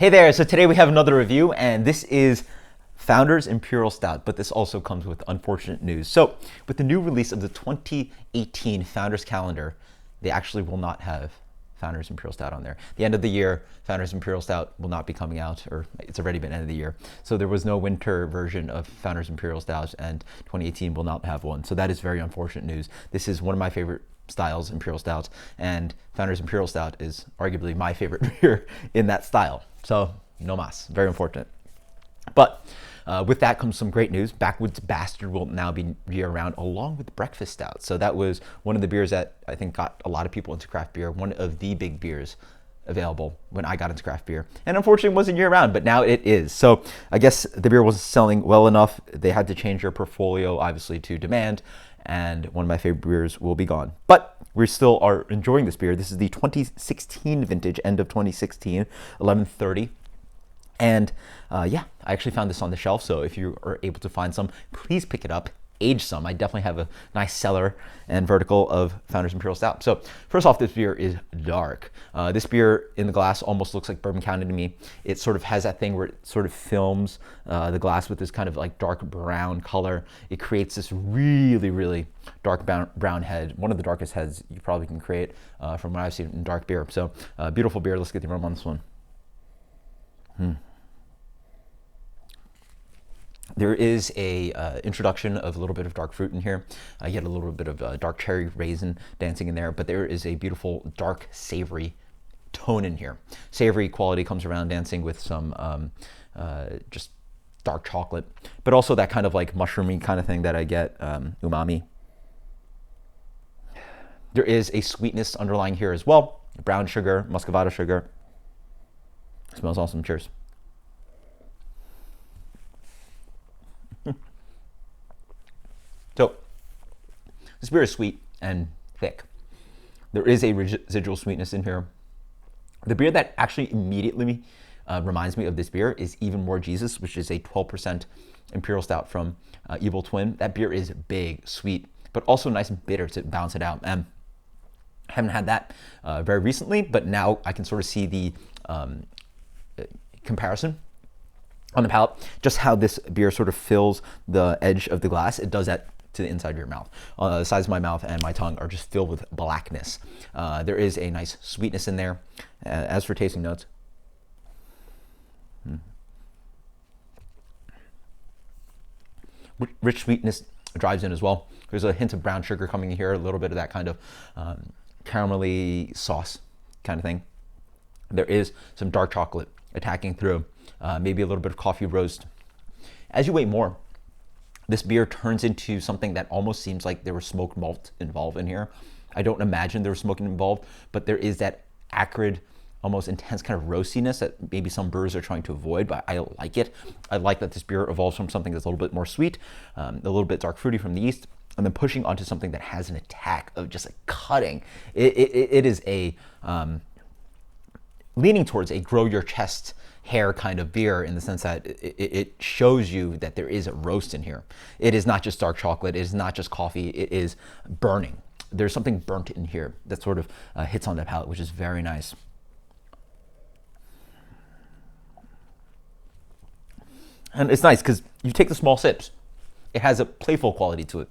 Hey there, so today we have another review, and this is Founders Imperial Stout, but this also comes with unfortunate news. So, with the new release of the 2018 Founders Calendar, they actually will not have Founders Imperial Stout on there. The end of the year, Founders Imperial Stout will not be coming out, or it's already been end of the year. So there was no winter version of Founders Imperial Stout, and 2018 will not have one. So that is very unfortunate news. This is one of my favorite styles, Imperial Stout, and Founders Imperial Stout is arguably my favorite beer in that style. So, no mas. Very unfortunate. But with that comes some great news. Backwoods Bastard will now be year-round along with Breakfast Stout. So that was one of the beers that I think got a lot of people into craft beer. One of the big beers available when I got into craft beer. And unfortunately it wasn't year-round, but now it is. So I guess the beer wasn't selling well enough. They had to change their portfolio, obviously, to demand. And one of my favorite beers will be gone. But we still are enjoying this beer. This is the 2016 vintage, end of 2016, 1130. And yeah, I actually found this on the shelf. So if you are able to find some, please pick it up, age some. I definitely have a nice cellar and vertical of Founders Imperial Stout. So first off, this beer is dark. This beer in the glass almost looks like Bourbon County to me. It sort of has that thing where it sort of films the glass with this kind of like dark brown color. It creates this really, really dark brown head. One of the darkest heads you probably can create from what I've seen in dark beer. So beautiful beer. Let's get the aroma on this one. There is a introduction of a little bit of dark fruit in here. You get a little bit of dark cherry raisin dancing in there, but there is a beautiful dark savory tone in here. Savory quality comes around dancing with some just dark chocolate, but also that kind of like mushroomy kind of thing that I get, umami. There is a sweetness underlying here as well. Brown sugar, muscovado sugar. Smells awesome. Cheers. So, this beer is sweet and thick. There is a residual sweetness in here. The beer that actually immediately reminds me of this beer is Even More Jesus, which is a 12% Imperial Stout from Evil Twin. That beer is big, sweet, but also nice and bitter to balance it out. And I haven't had that very recently, but now I can sort of see the comparison on the palate, just how this beer sort of fills the edge of the glass. It does that to the inside of your mouth. The sides of my mouth and my tongue are just filled with blackness. There is a nice sweetness in there. As for tasting notes, rich sweetness drives in as well. There's a hint of brown sugar coming in here, a little bit of that kind of caramelly sauce kind of thing. There is some dark chocolate attacking through, maybe a little bit of coffee roast. As you wait more, this beer turns into something that almost seems like there was smoked malt involved in here. I don't imagine there was smoking involved, but there is that acrid, almost intense kind of roastiness that maybe some brewers are trying to avoid, but I like it. I like that this beer evolves from something that's a little bit more sweet, a little bit dark fruity from the yeast, and then pushing onto something that has an attack of just like cutting. It is a leaning towards a grow your chest hair kind of beer, in the sense that it shows you that there is a roast in here. It is not just dark chocolate. It is not just coffee. It is burning. There's something burnt in here that sort of hits on the palate, which is very nice. And it's nice because you take the small sips. It has a playful quality to it.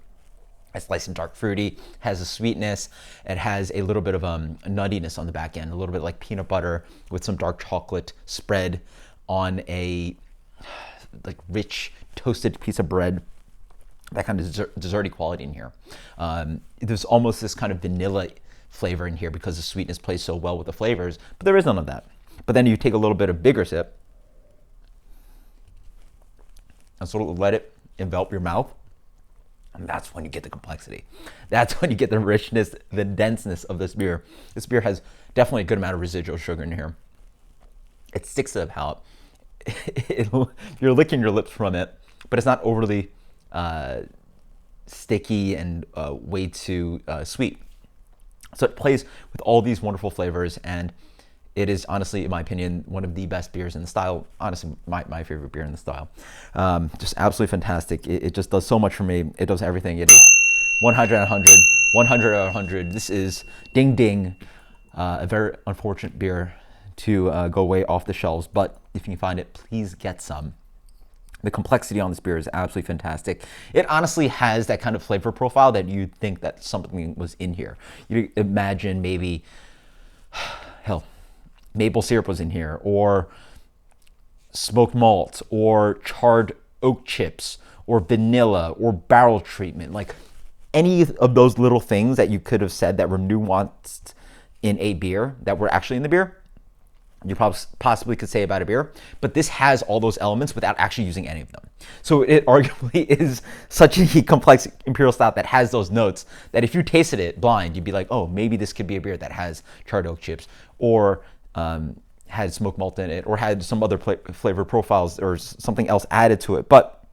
It's nice and dark fruity, has a sweetness. It has a little bit of a nuttiness on the back end, a little bit like peanut butter with some dark chocolate spread on a like rich toasted piece of bread. That kind of desserty quality in here. There's almost this kind of vanilla flavor in here because the sweetness plays so well with the flavors, but there is none of that. But then you take a little bit of bigger sip and sort of let it envelop your mouth. And that's when you get the complexity. That's when you get the richness, the denseness of this beer. This beer has definitely a good amount of residual sugar in here. It sticks to the palate. You're licking your lips from it, but it's not overly sticky and way too sweet. So it plays with all these wonderful flavors, and it is honestly, in my opinion, one of the best beers in the style. Honestly, my favorite beer in the style. Just absolutely fantastic. It just does so much for me. It does everything. It is 100 out of 100, 100 out of 100. This is ding ding. A very unfortunate beer to go way off the shelves, but if you can find it, please get some. The complexity on this beer is absolutely fantastic. It honestly has that kind of flavor profile that you'd think that something was in here. You imagine maybe, hell, maple syrup was in here, or smoked malt, or charred oak chips, or vanilla, or barrel treatment. Like any of those little things that you could have said that were nuanced in a beer that were actually in the beer, you possibly could say about a beer, but this has all those elements without actually using any of them. So it arguably is such a complex Imperial Stout that has those notes that if you tasted it blind, you'd be like, oh, maybe this could be a beer that has charred oak chips, or had smoked malt in it, or had some other flavor profiles or something else added to it. But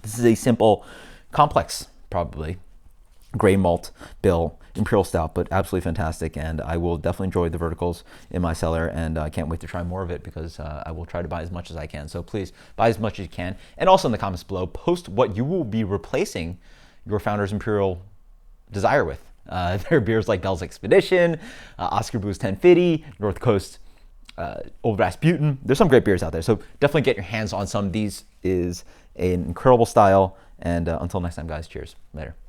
this is a simple, complex, probably, gray malt bill Imperial Stout, but absolutely fantastic, and I will definitely enjoy the verticals in my cellar, and I can't wait to try more of it, because I will try to buy as much as I can. So please buy as much as you can, and also in the comments below, post what you will be replacing your Founders Imperial Desire with. There are beers like Bell's Expedition, Oscar Booze 1050, North Coast Old Rasputin. There's some great beers out there, so definitely get your hands on some. These is an incredible style, and until next time, guys, cheers. Later.